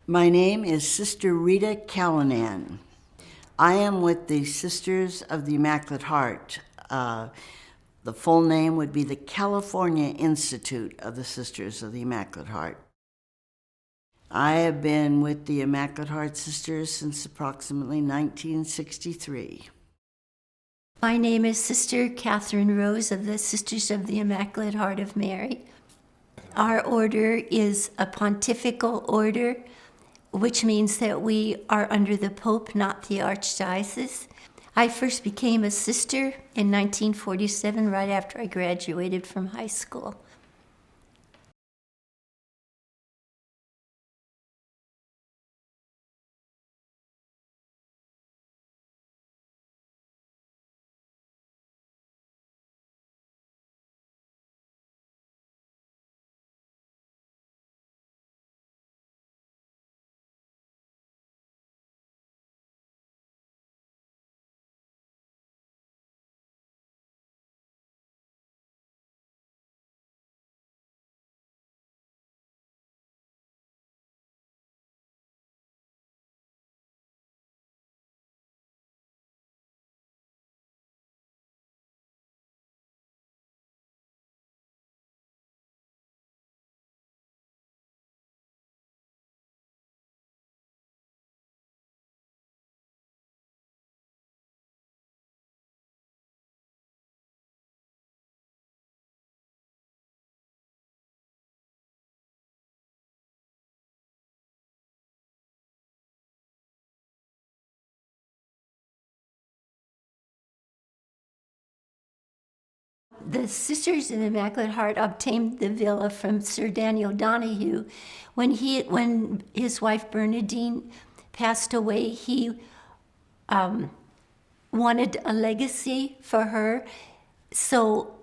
My name is Sister Rita Callanan. I am with the Sisters of the Immaculate Heart. The full name would be the California Institute of the Sisters of the Immaculate Heart. I have been with the Immaculate Heart Sisters since approximately 1963. My name is Sister Catherine Rose of the Sisters of the Immaculate Heart of Mary. Our order is a pontifical order, which means that we are under the Pope, not the Archdiocese. I first became a sister in 1947, right after I graduated from high school. The Sisters of the Immaculate Heart obtained the villa from Sir Daniel Donahue. When his wife Bernadine passed away, he wanted a legacy for her, so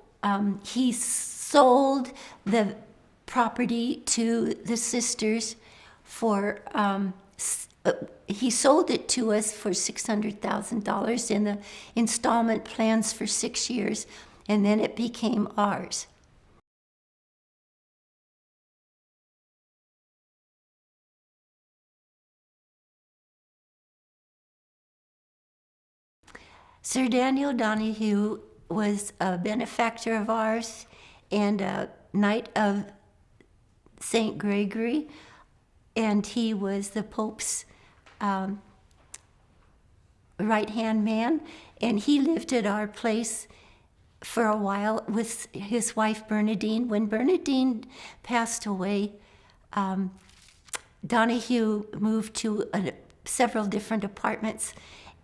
he sold the property to the sisters for. He sold it to us for $600,000 in the installment plans for 6 years, and then it became ours. Sir Daniel Donahue was a benefactor of ours and a Knight of St. Gregory, and he was the Pope's right-hand man, and he lived at our place for a while with his wife Bernadine. When Bernadine passed away, Donahue moved to several different apartments,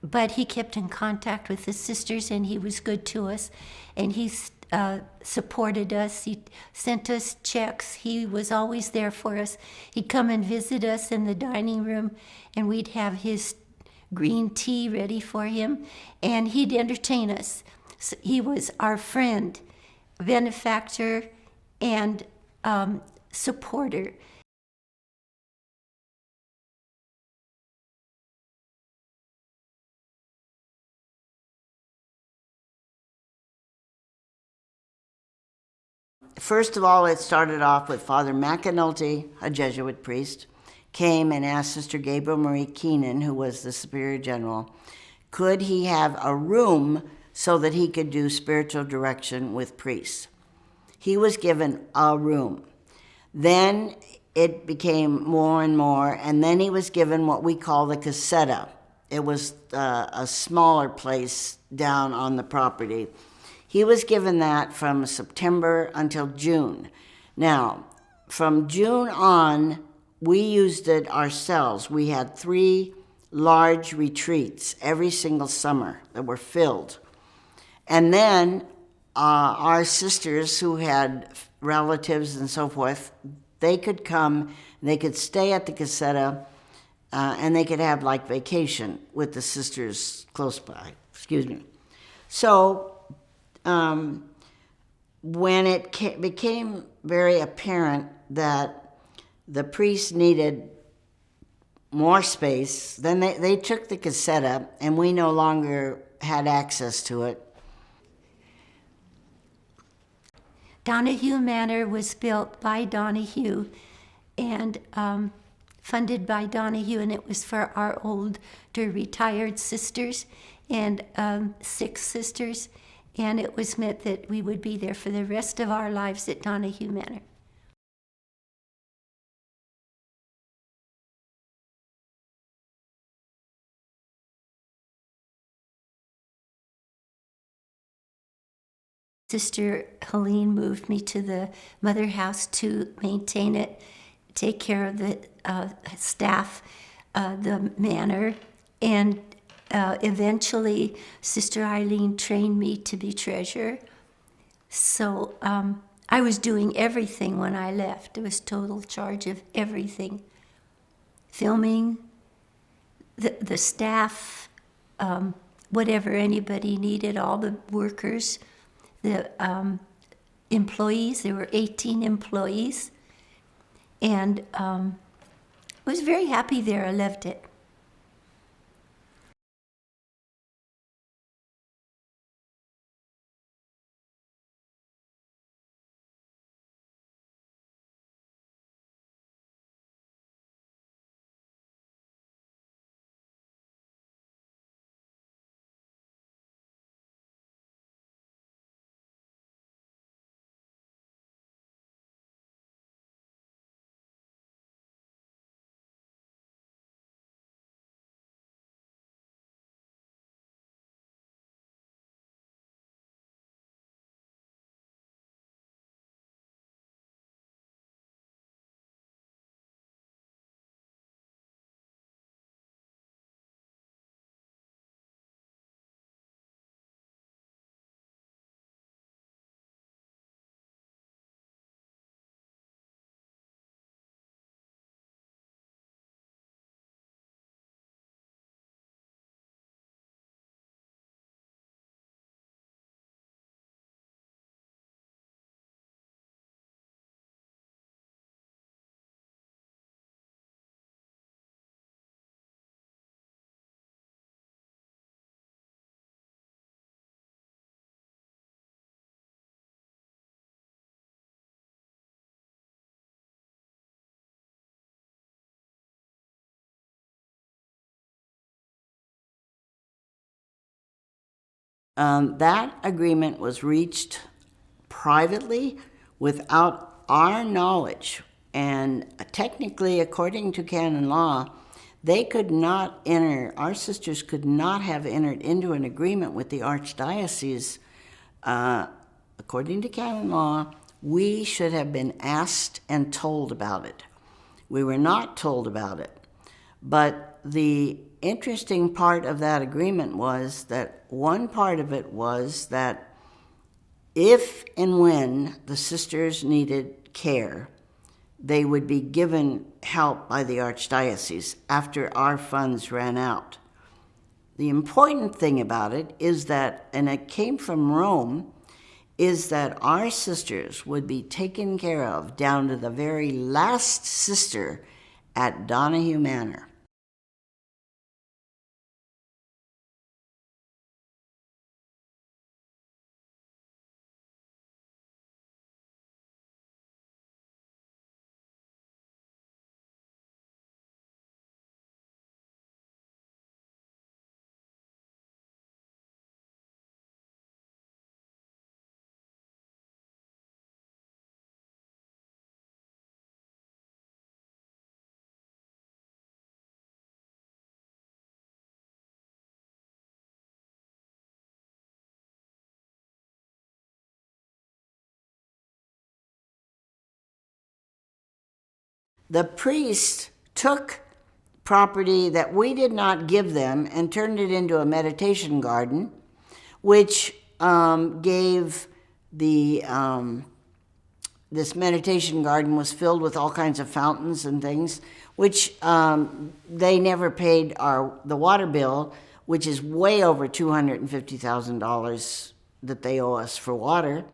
but he kept in contact with the sisters, and he was good to us, and he supported us. He sent us checks. He was always there for us. He'd come and visit us in the dining room, and we'd have his green tea ready for him, and he'd entertain us. So he was our friend, benefactor, and supporter. First of all, it started off with Father McAnulty, a Jesuit priest, came and asked Sister Gabriel Marie Keenan, who was the Superior General, could he have a room so that he could do spiritual direction with priests. He was given a room. Then it became more and more, and then he was given what we call the casetta. It was a smaller place down on the property. He was given that from September until June. Now, from June on, we used it ourselves. We had 3 large retreats every single summer that were filled. And then our sisters who had relatives and so forth, they could come, they could stay at the casetta, and they could have like vacation with the sisters close by. Excuse me. So when it became very apparent that the priests needed more space, then they took the casetta, and we no longer had access to it. Donahue Manor was built by Donahue and funded by Donahue, and it was for our older retired sisters and 6 sisters, and it was meant that we would be there for the rest of our lives at Donahue Manor. Sister Helene moved me to the mother house to maintain it, take care of the staff, the manor, and eventually Sister Eileen trained me to be treasurer. So I was doing everything when I left. It was total charge of everything. Filming, the staff, whatever anybody needed, all the workers, the employees. There were 18 employees, and I was very happy there. I loved it. That agreement was reached privately without our knowledge. And technically, according to canon law, they could not enter, our sisters could not have entered into an agreement with the Archdiocese. According to canon law, we should have been asked and told about it. We were not told about it. But the interesting part of that agreement was that one part of it was that if and when the sisters needed care, they would be given help by the Archdiocese after our funds ran out. The important thing about it is that, and it came from Rome, is that our sisters would be taken care of down to the very last sister at Donahue Manor. The priest took property that we did not give them and turned it into a meditation garden, which gave the this meditation garden was filled with all kinds of fountains and things, which they never paid the water bill, which is way over $250,000 that they owe us for water.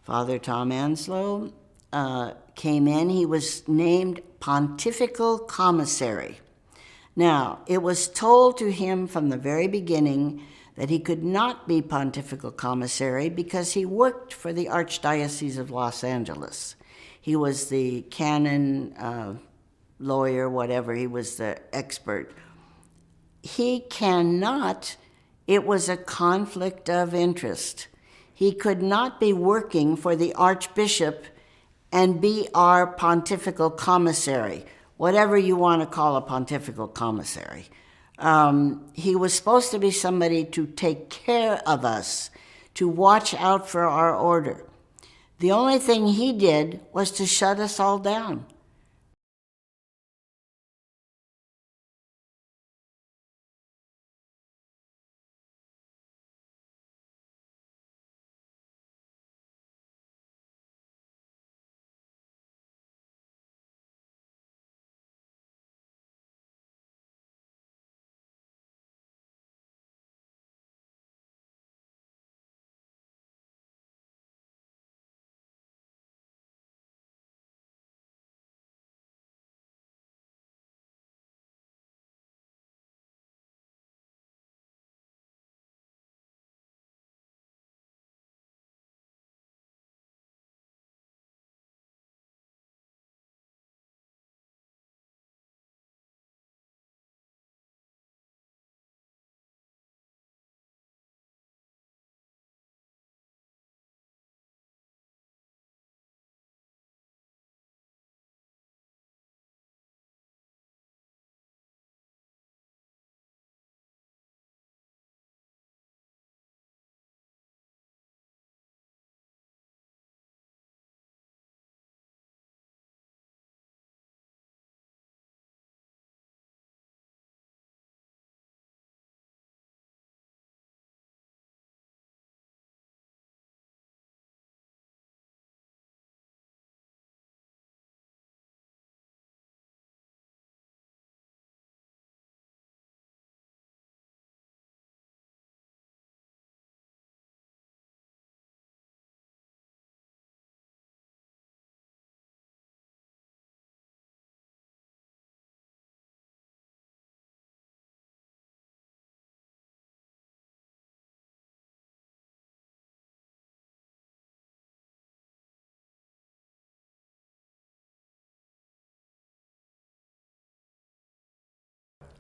Father Tom Anslow came in. He was named Pontifical Commissary. Now, it was told to him from the very beginning that he could not be Pontifical Commissary because he worked for the Archdiocese of Los Angeles. He was the canon lawyer, whatever, he was the expert. He cannot, it was a conflict of interest. He could not be working for the Archbishop and be our Pontifical Commissary, whatever you want to call a Pontifical Commissary. He was supposed to be somebody to take care of us, to watch out for our order. The only thing he did was to shut us all down.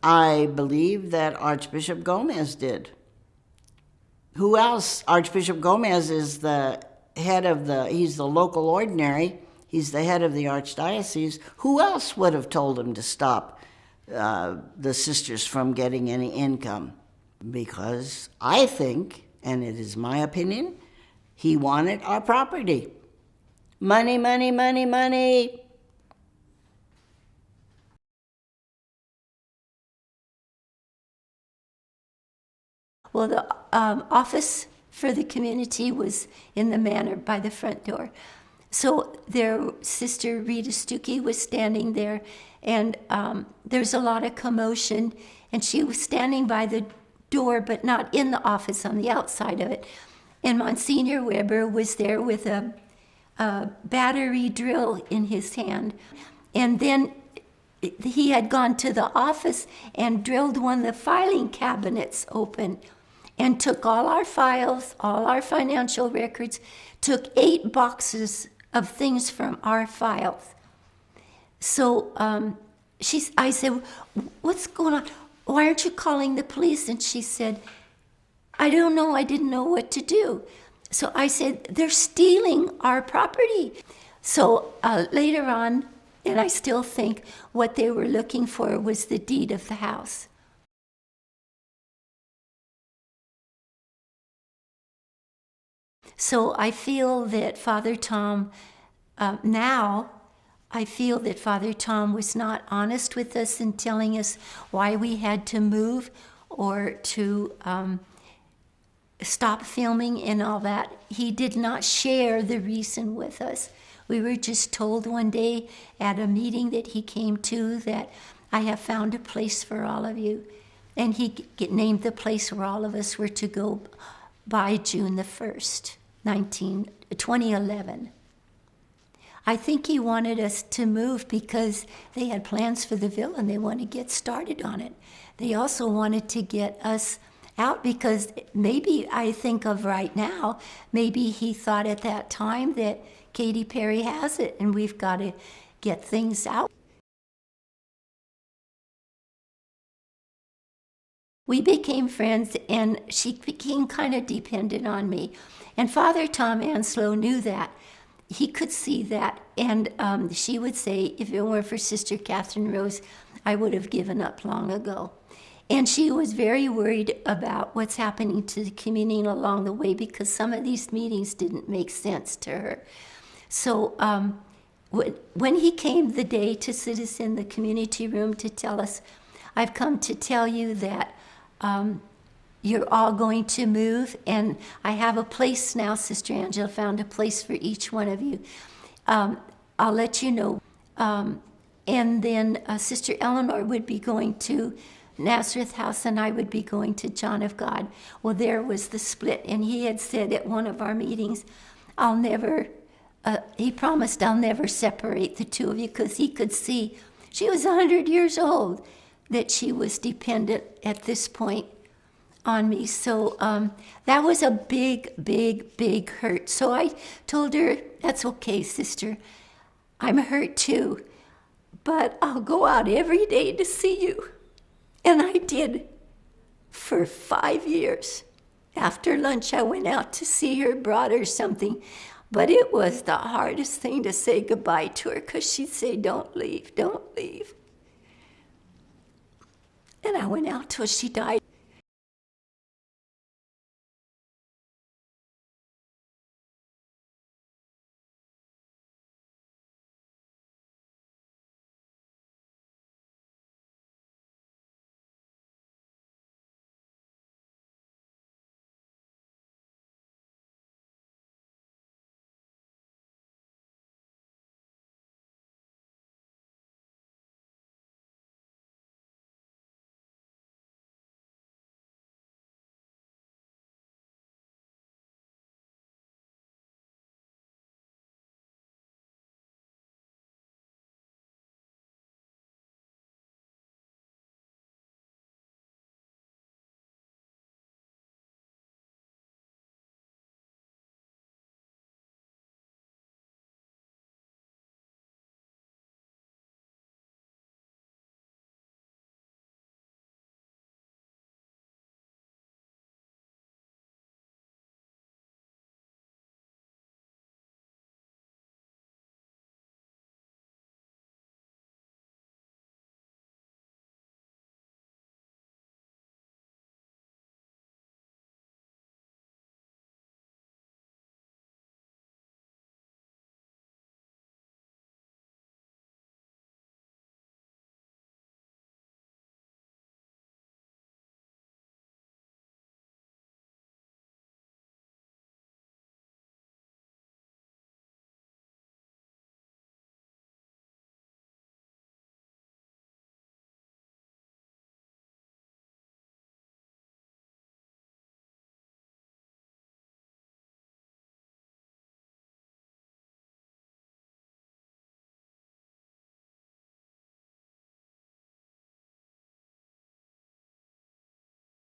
I believe that Archbishop Gomez did. Who else? Archbishop Gomez is the head of he's the local ordinary. He's the head of the Archdiocese. Who else would have told him to stop the sisters from getting any income? Because I think, and it is my opinion, he wanted our property. Money, money, money, money. Well, the office for the community was in the manor by the front door. So their sister Rita Stuckey was standing there, and there's a lot of commotion, and she was standing by the door, but not in the office, on the outside of it. And Monsignor Weber was there with a battery drill in his hand. And then he had gone to the office and drilled one of the filing cabinets open and took all our files, all our financial records, took 8 boxes of things from our files. So I said, what's going on? Why aren't you calling the police? And she said, I don't know. I didn't know what to do. So I said, they're stealing our property. So later on, and I still think what they were looking for was the deed of the house. So I feel that Father Tom, I feel that Father Tom was not honest with us in telling us why we had to move or to stop filming and all that. He did not share the reason with us. We were just told one day at a meeting that he came to that I have found a place for all of you. And he named the place where all of us were to go by June the 1st. 2011. I think he wanted us to move because they had plans for the villa and they wanted to get started on it. They also wanted to get us out because maybe, I think of right now, maybe he thought at that time that Katy Perry has it and we've got to get things out. We became friends, and she became kind of dependent on me. And Father Tom Anslow knew that. He could see that, and she would say, if it weren't for Sister Catherine Rose, I would have given up long ago. And she was very worried about what's happening to the community along the way because some of these meetings didn't make sense to her. So when he came the day to sit us in the community room to tell us, I've come to tell you that you're all going to move, and I have a place now. Sister Angela found a place for each one of you. I'll let you know. And then Sister Eleanor would be going to Nazareth House, and I would be going to John of God. Well, there was the split, and he had said at one of our meetings, he promised I'll never separate the two of you, because he could see she was 100 years old, that she was dependent at this point on me. So that was a big, big, big hurt. So I told her, that's okay, sister. I'm hurt too, but I'll go out every day to see you. And I did for 5 years. After lunch, I went out to see her, brought her something. But it was the hardest thing to say goodbye to her, because she'd say, don't leave, don't leave. And I went out till she died.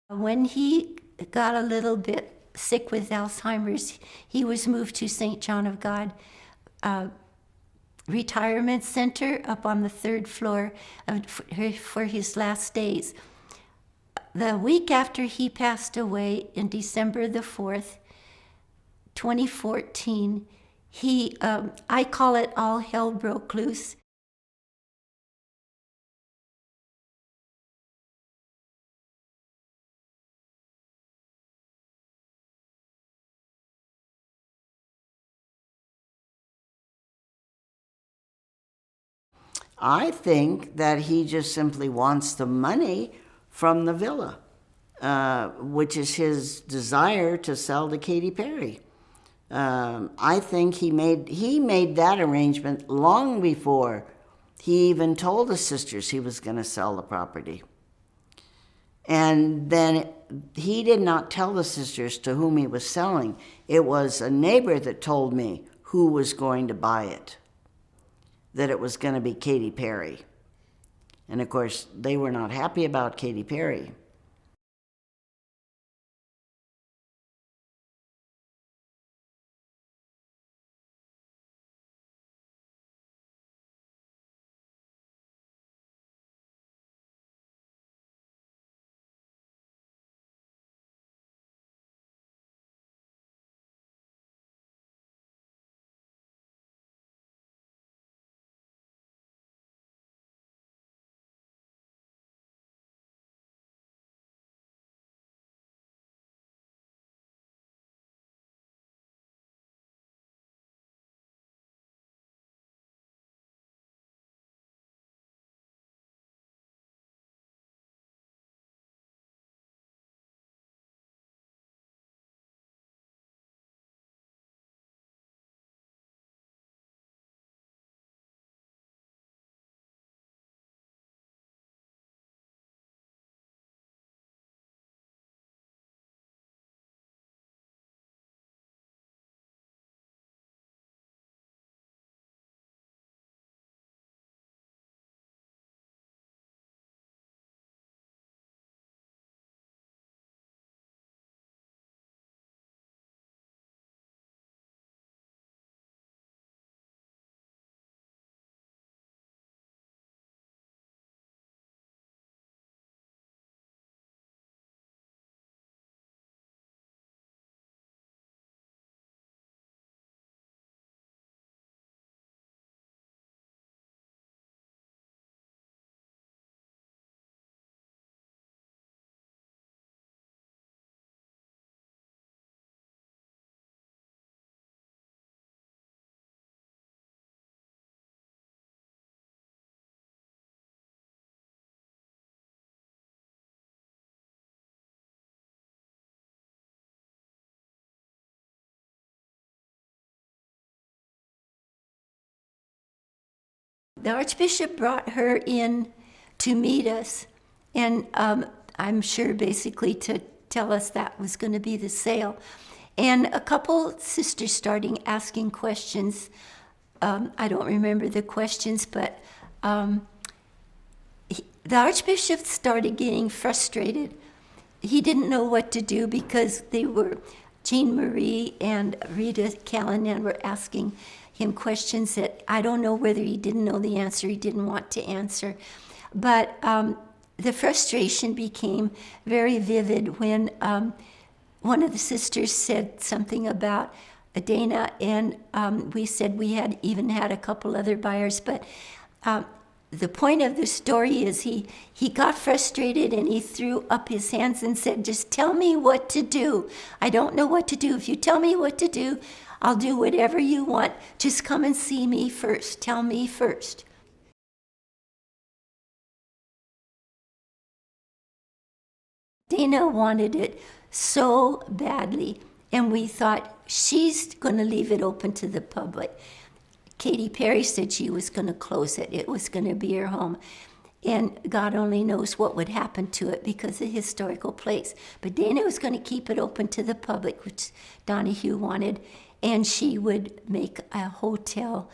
When he got a little bit sick with Alzheimer's, he was moved to St. John of God Retirement Center up on the 3rd floor for his last days. The week after he passed away, in December the 4th, 2014, I call it all hell broke loose. I think that he just simply wants the money from the villa, which is his desire to sell to Katy Perry. I think he made that arrangement long before he even told the sisters he was going to sell the property. And then he did not tell the sisters to whom he was selling. It was a neighbor that told me who was going to buy it, that it was going to be Katy Perry. And of course, they were not happy about Katy Perry. The Archbishop brought her in to meet us, and I'm sure basically to tell us that was going to be the sale. And a couple sisters starting asking questions. I don't remember the questions, but the Archbishop started getting frustrated. He didn't know what to do because they were, Jean Marie and Rita Callanan were asking him questions that I don't know whether he didn't know the answer, he didn't want to answer. But the frustration became very vivid when one of the sisters said something about Dana, and we said we had even had a couple other buyers, but the point of the story is he got frustrated and he threw up his hands and said, just tell me what to do. I don't know what to do. If you tell me what to do, I'll do whatever you want. Just come and see me first. Tell me first. Dana wanted it so badly, and we thought she's going to leave it open to the public. Katy Perry said she was going to close it. It was going to be her home. And God only knows what would happen to it because of the historical place. But Dana was going to keep it open to the public, which Donahue wanted, and she would make a hotel.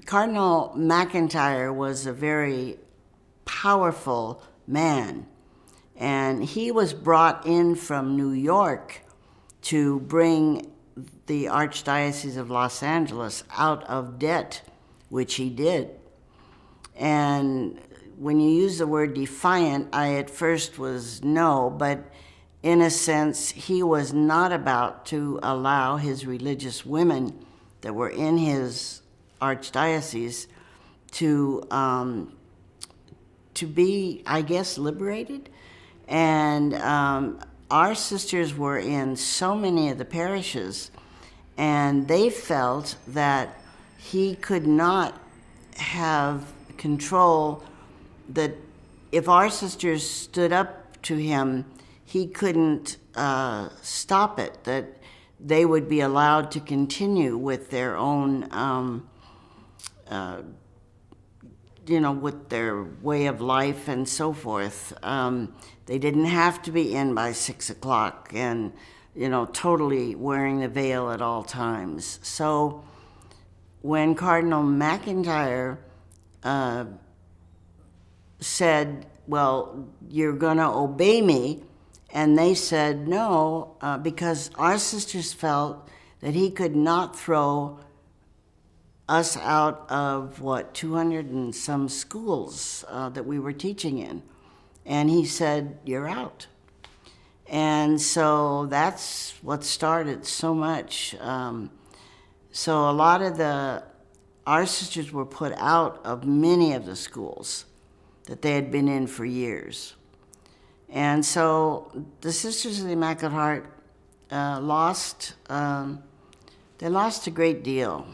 Cardinal McIntyre was a very powerful man, and he was brought in from New York to bring the Archdiocese of Los Angeles out of debt, which he did. And when you use the word defiant, I at first was no, but in a sense, he was not about to allow his religious women that were in his archdiocese to be, I guess, liberated. And our sisters were in so many of the parishes, and they felt that he could not have control, that if our sisters stood up to him, he couldn't stop it, that they would be allowed to continue with their own, with their way of life and so forth. They didn't have to be in by 6 o'clock and, totally wearing the veil at all times. So when Cardinal McIntyre said, well, you're going to obey me, and they said no, because our sisters felt that he could not throw us out of, 200 and some schools that we were teaching in. And he said, you're out. And so that's what started so much. So a lot of our sisters were put out of many of the schools that they had been in for years. And so the Sisters of the Immaculate Heart lost a great deal.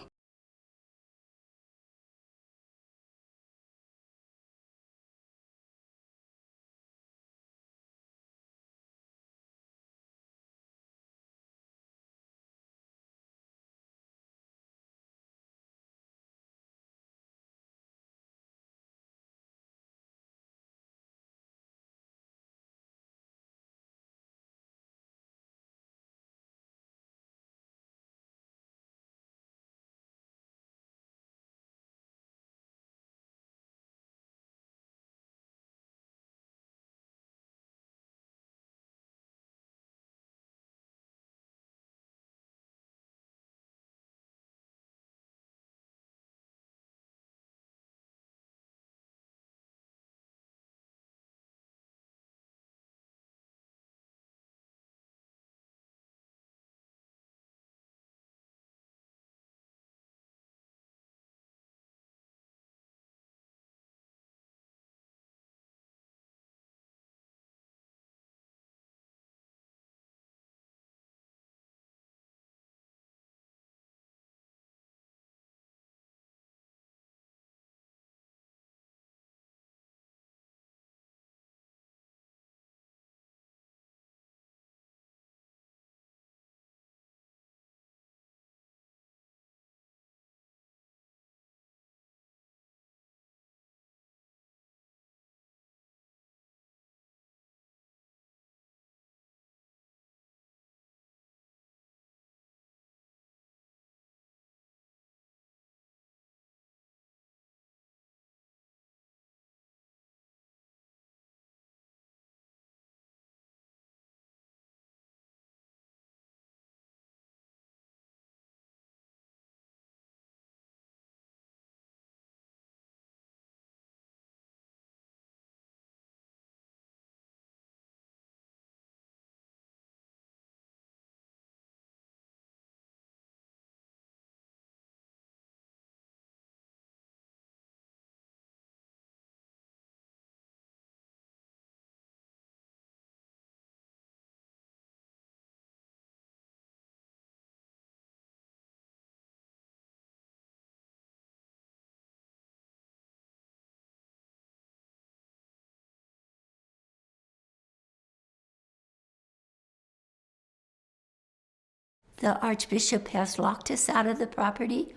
The Archbishop has locked us out of the property.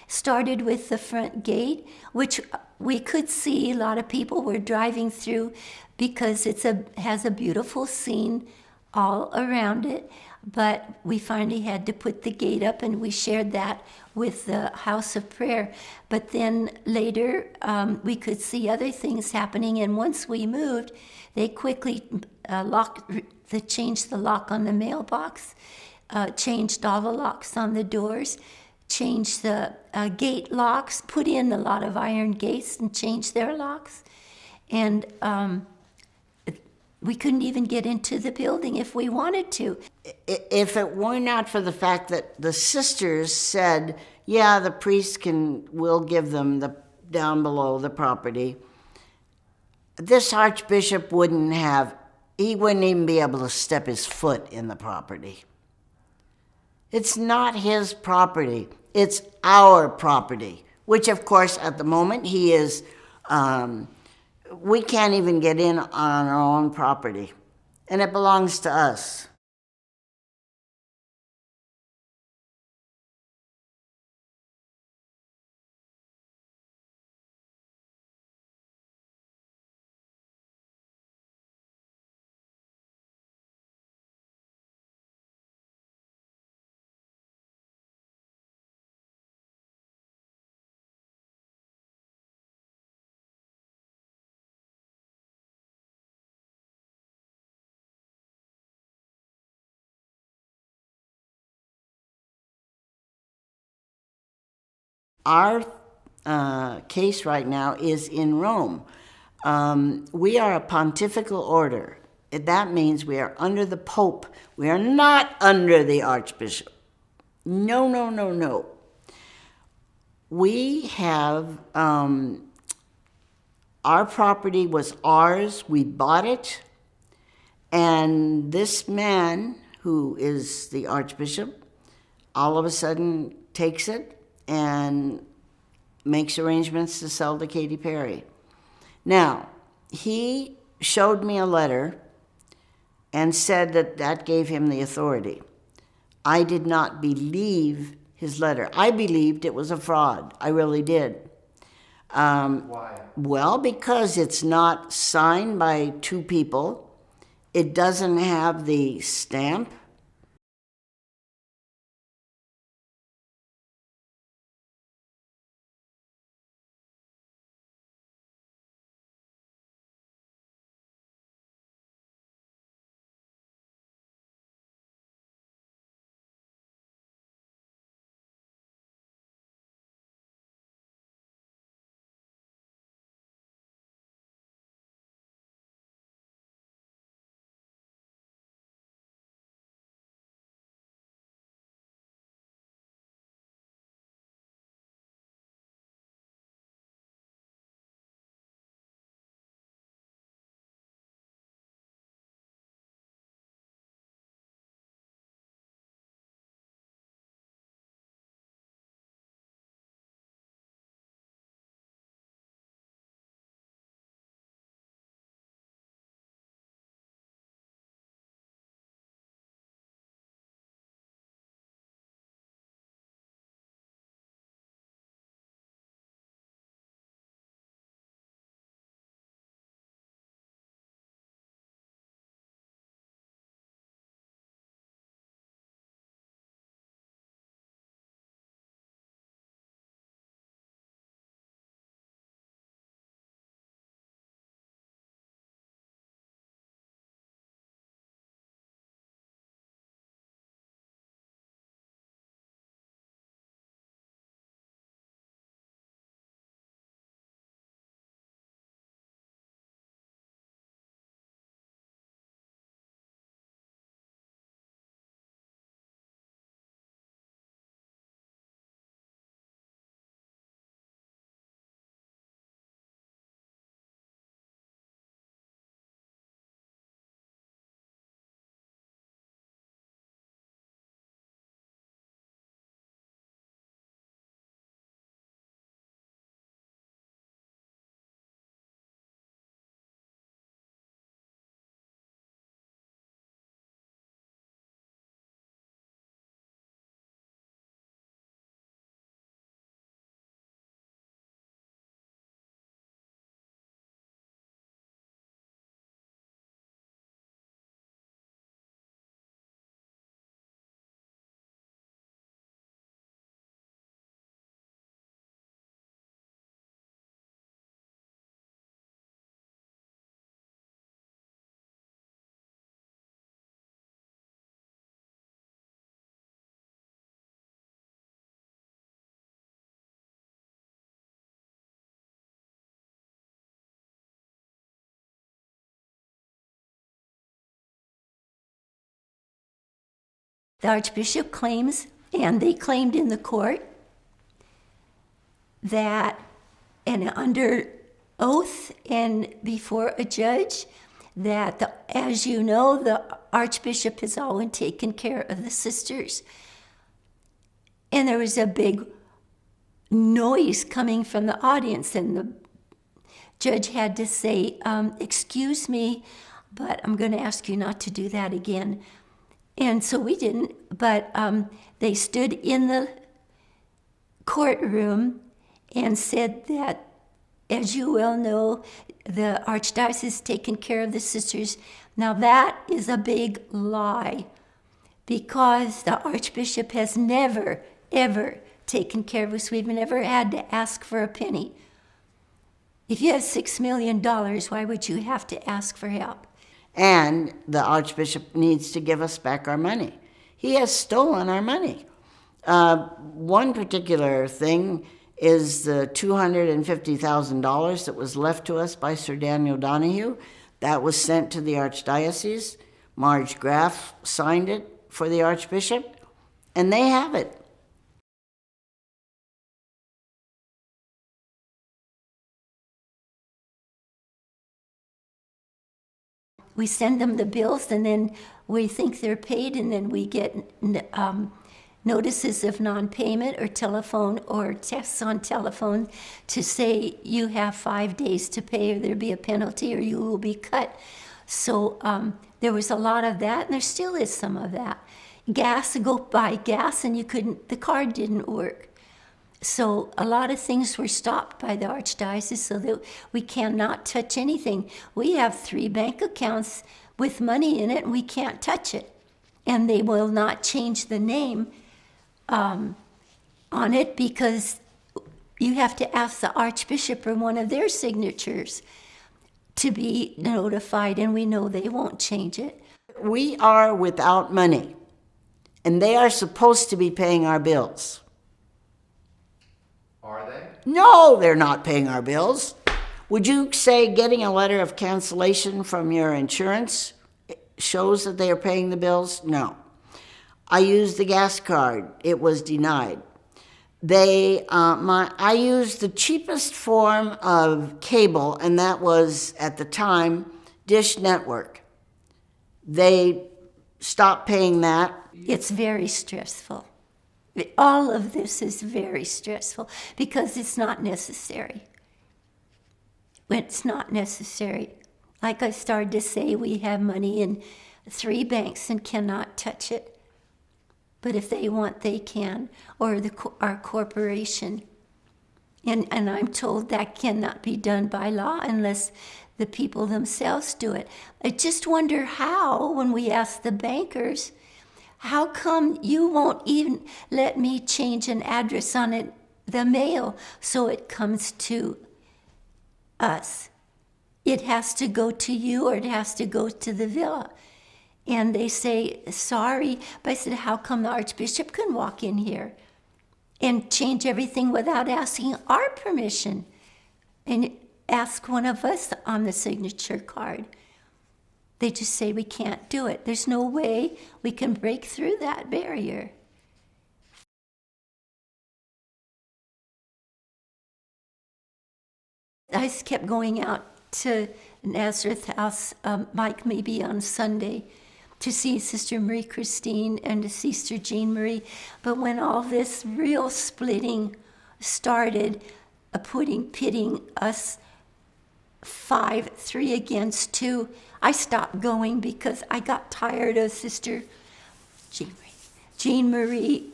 Started with the front gate, which we could see. A lot of people were driving through because it has a beautiful scene all around it, but we finally had to put the gate up, and we shared that with the house of prayer. But then later, we could see other things happening, and once we moved, they quickly changed the lock on the mailbox, changed all the locks on the doors, changed the gate locks, put in a lot of iron gates and changed their locks. And we couldn't even get into the building if we wanted to. If it were not for the fact that the sisters said, yeah, the priest will give them down below the property, this archbishop wouldn't even be able to step his foot in the property. It's not his property. It's our property, which, of course, at the moment he is, we can't even get in on our own property, and it belongs to us. Our case right now is in Rome. We are a pontifical order. That means we are under the Pope. We are not under the Archbishop. No, no, no, no. We have, our property was ours. We bought it. And this man, who is the Archbishop, all of a sudden takes it and makes arrangements to sell to Katy Perry. Now, he showed me a letter and said that gave him the authority. I did not believe his letter. I believed it was a fraud. I really did. Why? Well, because it's not signed by two people. It doesn't have the stamp. The Archbishop claims, and they claimed in the court, that, and under oath and before a judge, that, as you know, the Archbishop has always taken care of the sisters. And there was a big noise coming from the audience, and the judge had to say, excuse me, but I'm going to ask you not to do that again. And so we didn't, but they stood in the courtroom and said that, as you well know, the Archdiocese has taken care of the sisters. Now that is a big lie, because the Archbishop has never, ever taken care of us. We've never had to ask for a penny. If you have $6 million, why would you have to ask for help? And the Archbishop needs to give us back our money. He has stolen our money. One particular thing is the $250,000 that was left to us by Sir Daniel Donahue. That was sent to the Archdiocese. Marge Graff signed it for the Archbishop, and they have it. We send them the bills, and then we think they're paid, and then we get notices of non-payment or telephone or texts on telephone to say you have 5 days to pay, or there'll be a penalty, or you will be cut. So there was a lot of that, and there still is some of that. Gas, go buy gas, and the card didn't work. So a lot of things were stopped by the Archdiocese, so that we cannot touch anything. We have 3 bank accounts with money in it, and we can't touch it. And they will not change the name on it, because you have to ask the Archbishop for one of their signatures to be notified, and we know they won't change it. We are without money, and they are supposed to be paying our bills. Are they? No, they're not paying our bills. Would you say getting a letter of cancellation from your insurance shows that they are paying the bills? No. I used the gas card. It was denied. I used the cheapest form of cable, and that was, at the time, Dish Network. They stopped paying that. It's very stressful. All of this is very stressful because it's not necessary. It's not necessary. Like I started to say, we have money in 3 banks and cannot touch it. But if they want, they can, or our corporation. And I'm told that cannot be done by law unless the people themselves do it. I just wonder how, when we ask the bankers, how come you won't even let me change an address on it, the mail, so it comes to us? It has to go to you, or it has to go to the villa. And they say, sorry. But I said, how come the Archbishop can walk in here and change everything without asking our permission? And ask one of us on the signature card. They just say we can't do it. There's no way we can break through that barrier. I just kept going out to Nazareth House, like maybe on Sunday, to see Sister Marie Christine and to see Sister Jean Marie. But when all this real splitting started, pitting us 3 against 2, I stopped going because I got tired of Sister Jean Marie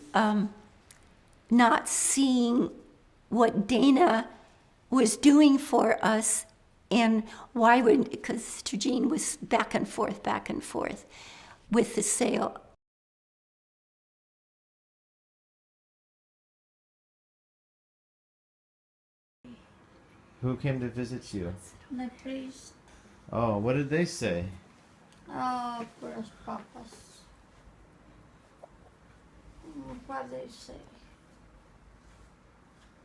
not seeing what Dana was doing for us, and because Sister Jean was back and forth with the sale. Who came to visit you? The priest. Oh, what did they say? Puras papas. What they say?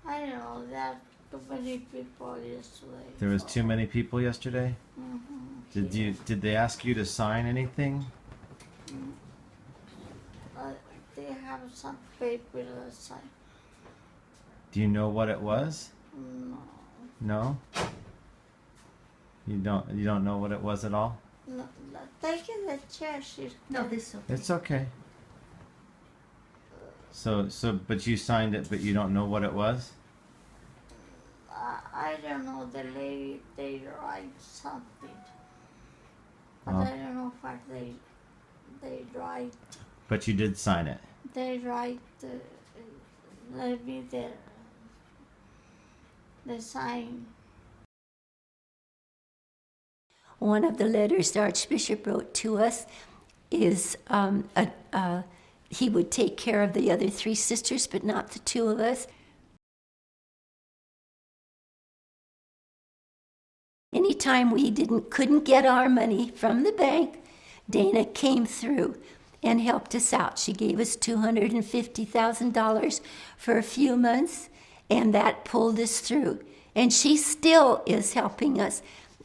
I know that too many people yesterday. There was too many people yesterday? Mm-hmm. Did they ask you to sign anything? they have some paper that say Do you know what it was? no, No? You don't know what it was at all? no. Take in the chair. She's No, this will. It's okay. So but you signed it, but you don't know what it was? I don't know. The lady they write something, but Oh. I don't know what they write. But you did sign it. They write let me the sign. One of the letters the Archbishop wrote to us is he would take care of the other 3 sisters, but not the 2 of us. Anytime we couldn't get our money from the bank, Dana came through and helped us out. She gave us $250,000 for a few months, and that pulled us through. And she still is helping us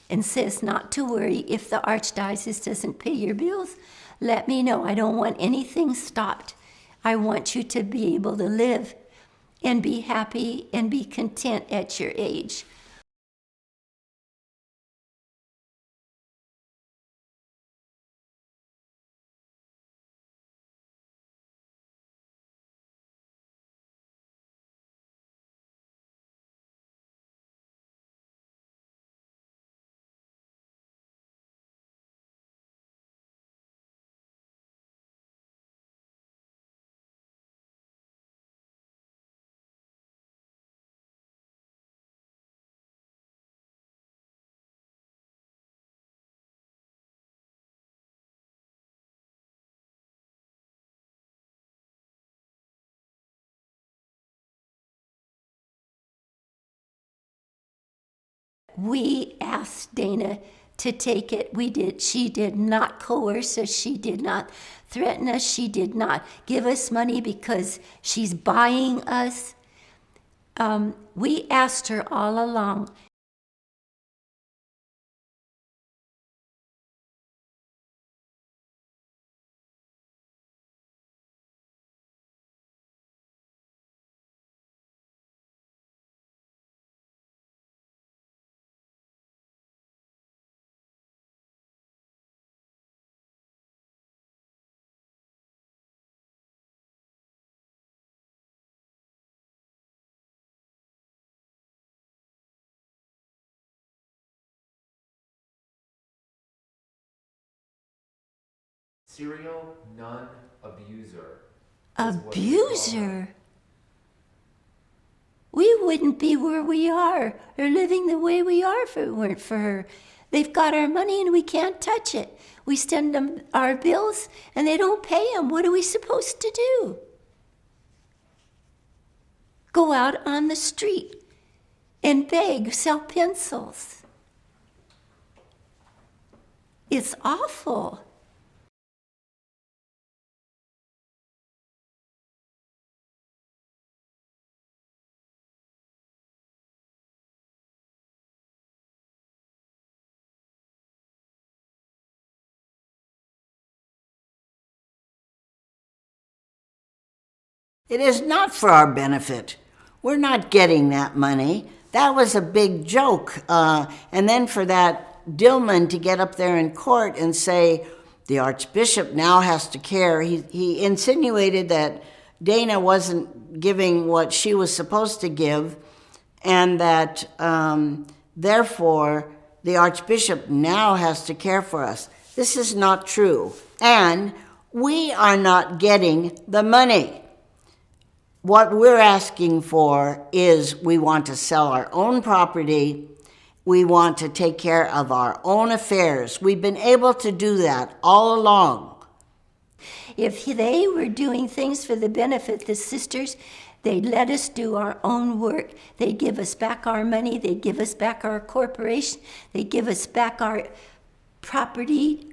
and says not to worry if the Archdiocese doesn't pay your bills. Let me know. I don't want anything stopped. I want you to be able to live and be happy and be content at your age. We asked Dana to take it. We did. She did not coerce us. She did not threaten us. She did not give us money because she's buying us. We asked her all along. Serial nun abuser. Abuser? We wouldn't be where we are or living the way we are if it weren't for her. They've got our money and we can't touch it. We send them our bills and they don't pay them. What are we supposed to do? Go out on the street and beg, sell pencils. It's awful. It is not for our benefit. We're not getting that money. That was a big joke. And then for that Dillman to get up there in court and say the Archbishop now has to care. He insinuated that Dana wasn't giving what she was supposed to give, and that therefore the Archbishop now has to care for us. This is not true. And we are not getting the money. What we're asking for is we want to sell our own property. We want to take care of our own affairs. We've been able to do that all along. If they were doing things for the benefit of the sisters, they'd let us do our own work. They'd give us back our money. They'd give us back our corporation. They'd give us back our property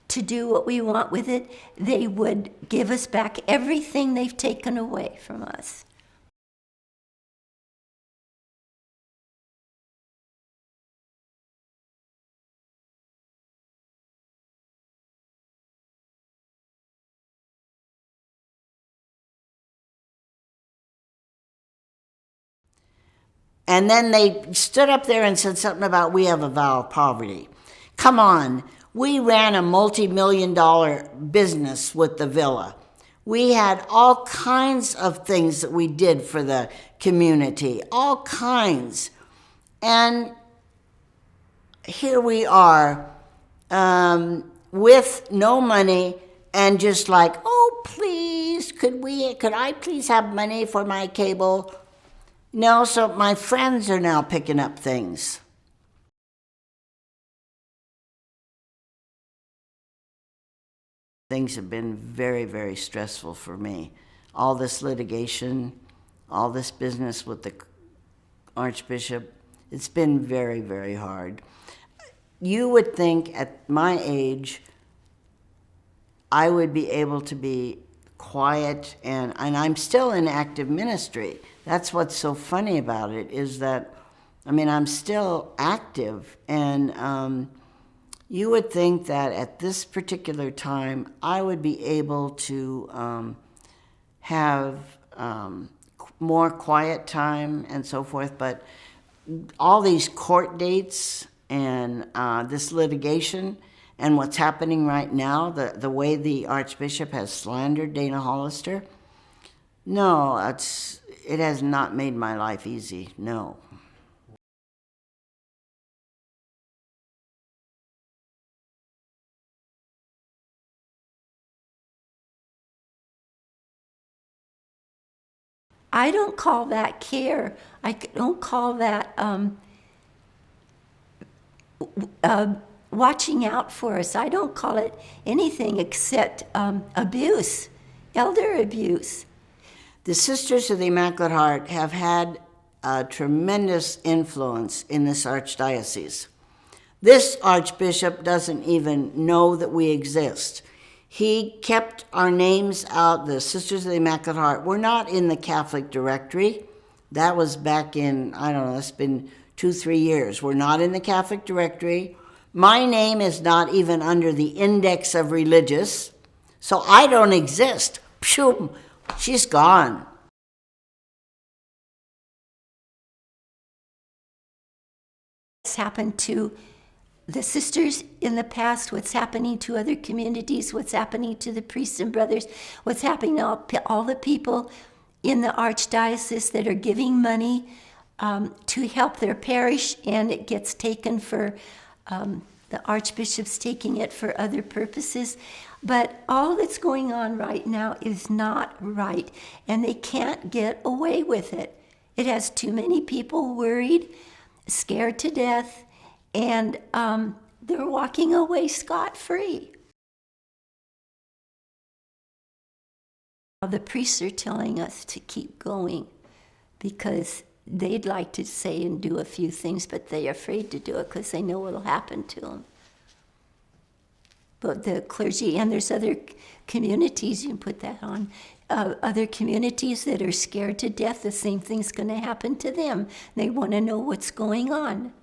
to do what we want with it. They would give us back everything they've taken away from us. And then they stood up there and said something about we have a vow of poverty. Come on, we ran a multi-million-dollar business with the villa. We had all kinds of things that we did for the community, all kinds. And here we are with no money and just like, oh, please, could I please have money for my cable? No, so my friends are now picking up things. Things have been very, very stressful for me. All this litigation, all this business with the Archbishop, it's been very, very hard. You would think at my age, I would be able to be quiet, and I'm still in active ministry. That's what's so funny about it, is that, I'm still active, and you would think that at this particular time, I would be able to have more quiet time and so forth, but all these court dates and this litigation and what's happening right now, the way the Archbishop has slandered Dana Hollister, no, it has not made my life easy, no. I don't call that care. I don't call that watching out for us. I don't call it anything except abuse, elder abuse. The Sisters of the Immaculate Heart have had a tremendous influence in this Archdiocese. This Archbishop doesn't even know that we exist. He kept our names out, the Sisters of the Immaculate Heart. We're not in the Catholic directory. That was back in, I don't know, it's been 2-3 years. We're not in the Catholic directory. My name is not even under the index of religious, so I don't exist. Phew, she's gone. What's happened to the sisters in the past, what's happening to other communities, what's happening to the priests and brothers, what's happening to all the people in the Archdiocese that are giving money to help their parish, and it gets taken for, the Archbishop's taking it for other purposes. But all that's going on right now is not right, and they can't get away with it. It has too many people worried, scared to death, and they're walking away scot-free. The priests are telling us to keep going because they'd like to say and do a few things, but they're afraid to do it because they know what'll happen to them. But the clergy, and there's other communities, you can put that on, other communities that are scared to death, the same thing's going to happen to them. They want to know what's going on.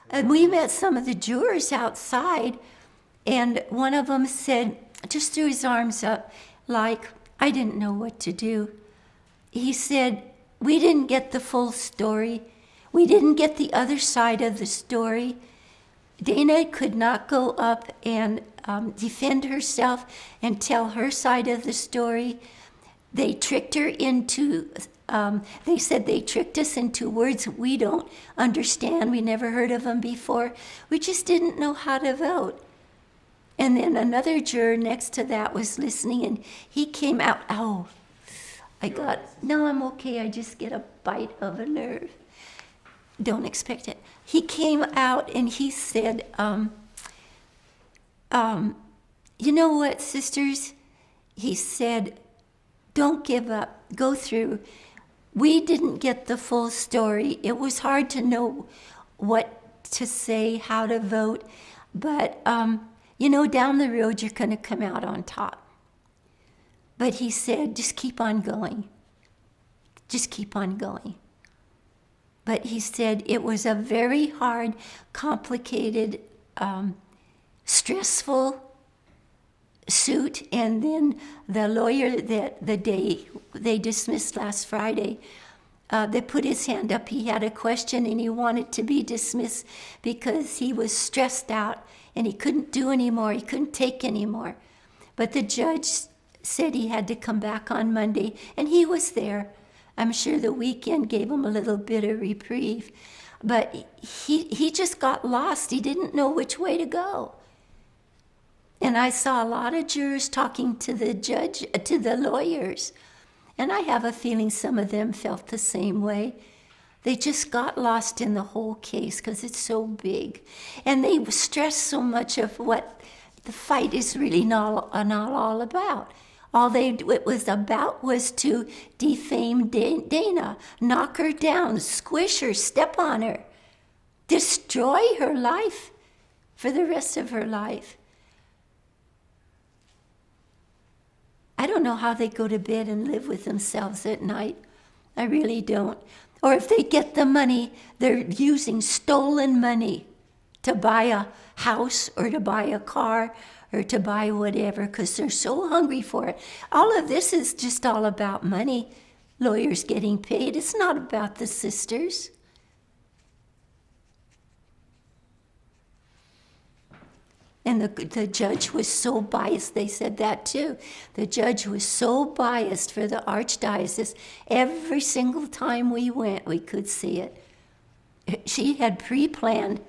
And we met some of the jurors outside, and one of them said, just threw his arms up like, I didn't know what to do. He said, we didn't get the full story. We didn't get the other side of the story. Dana could not go up and defend herself and tell her side of the story. They tricked her into, they said they tricked us into words we don't understand. We never heard of them before. We just didn't know how to vote. And then another juror next to that was listening, and he came out, no, I'm okay. I just get a bite of a nerve. Don't expect it. He came out and he said, You know what, sisters? He said, don't give up. Go through. We didn't get the full story. It was hard to know what to say, how to vote. But, down the road, you're going to come out on top. But he said, just keep on going. Just keep on going. But he said it was a very hard, complicated, stressful suit. And then the lawyer that the day they dismissed last Friday, they put his hand up. He had a question and he wanted to be dismissed because he was stressed out and he couldn't do anymore. He couldn't take anymore. But the judge said he had to come back on Monday, and he was there. I'm sure the weekend gave him a little bit of reprieve. But he just got lost. He didn't know which way to go. And I saw a lot of jurors talking to the judge, to the lawyers. And I have a feeling some of them felt the same way. They just got lost in the whole case because it's so big. And they stressed so much of what the fight is really not all about. All it was about was to defame Dana, knock her down, squish her, step on her, destroy her life for the rest of her life. I don't know how they go to bed and live with themselves at night. I really don't. Or if they get the money, they're using stolen money to buy a house or to buy a car or to buy whatever because they're so hungry for it. All of this is just all about money. Lawyers getting paid. It's not about the sisters. And the judge was so biased. They said that too. The judge was so biased for the Archdiocese. Every single time we went, we could see it. She had pre-planned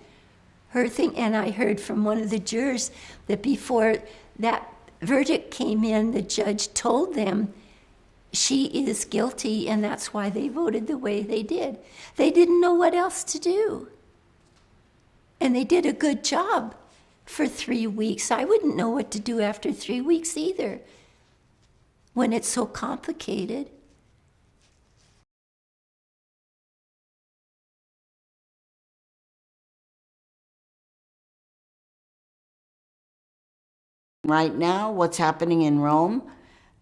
her thing, and I heard from one of the jurors that before that verdict came in, the judge told them she is guilty, and that's why they voted the way they did. They didn't know what else to do. And they did a good job for 3 weeks. I wouldn't know what to do after 3 weeks either, when it's so complicated. Right now, what's happening in Rome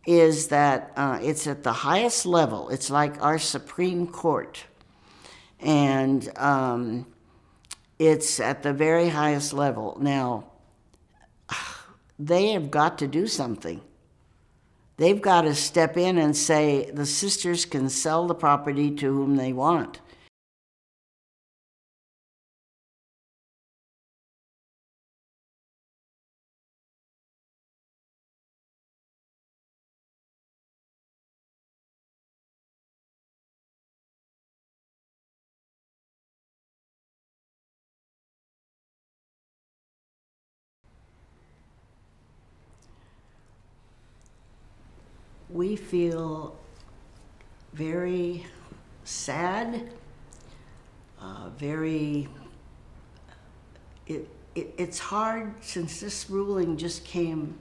is that it's at the highest level. It's like our Supreme Court. And it's at the very highest level. Now, they have got to do something. They've got to step in and say the sisters can sell the property to whom they want. We feel very sad, it's hard since this ruling just came.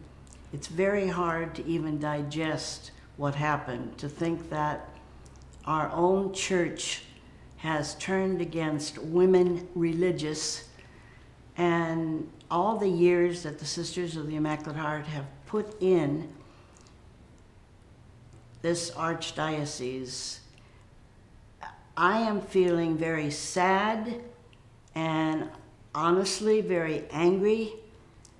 It's very hard to even digest what happened, to think that our own church has turned against women religious, and all the years that the Sisters of the Immaculate Heart have put in this Archdiocese, I am feeling very sad and honestly very angry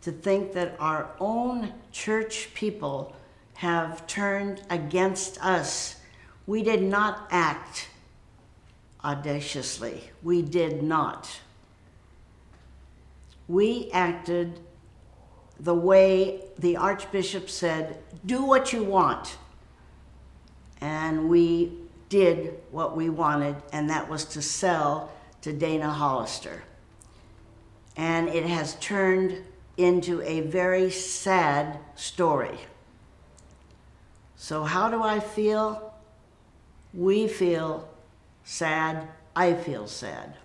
to think that our own church people have turned against us. We did not act audaciously. We did not. We acted the way the Archbishop said, do what you want. And we did what we wanted, and that was to sell to Dana Hollister. And it has turned into a very sad story. So how do I feel? We feel sad. I feel sad.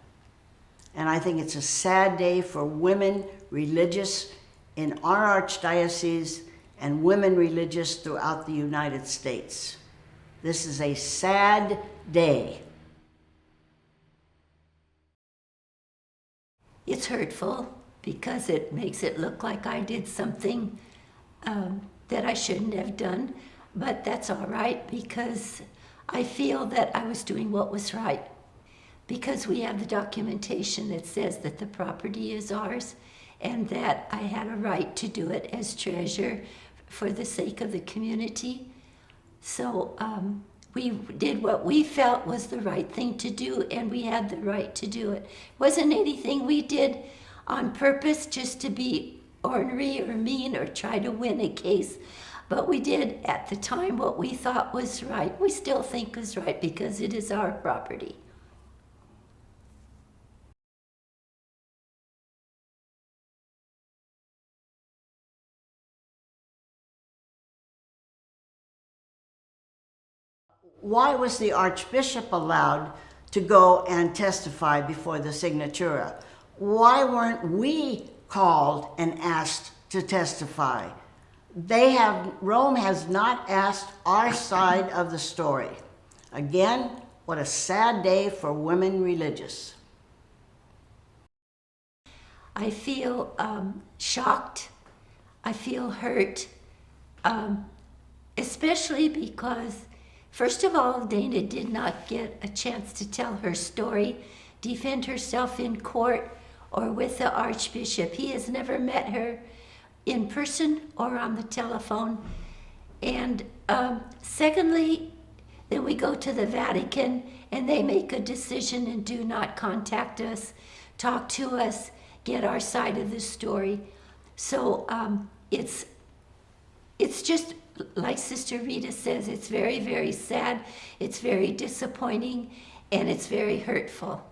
And I think it's a sad day for women religious in our Archdiocese and women religious throughout the United States. This is a sad day. It's hurtful because it makes it look like I did something that I shouldn't have done, but that's all right because I feel that I was doing what was right. Because we have the documentation that says that the property is ours and that I had a right to do it as treasurer for the sake of the community. So we did what we felt was the right thing to do, and we had the right to do it. It wasn't anything we did on purpose just to be ornery or mean or try to win a case. But we did at the time what we thought was right. We still think is right because it is our property. Why was the Archbishop allowed to go and testify before the Signatura? Why weren't we called and asked to testify? Rome has not asked our side of the story. Again, what a sad day for women religious. I feel shocked. I feel hurt, especially because, first of all, Dana did not get a chance to tell her story, defend herself in court or with the Archbishop. He has never met her in person or on the telephone. And secondly, then we go to the Vatican and they make a decision and do not contact us, talk to us, get our side of the story. So it's just, like Sister Rita says, it's very, very sad, it's very disappointing, and it's very hurtful.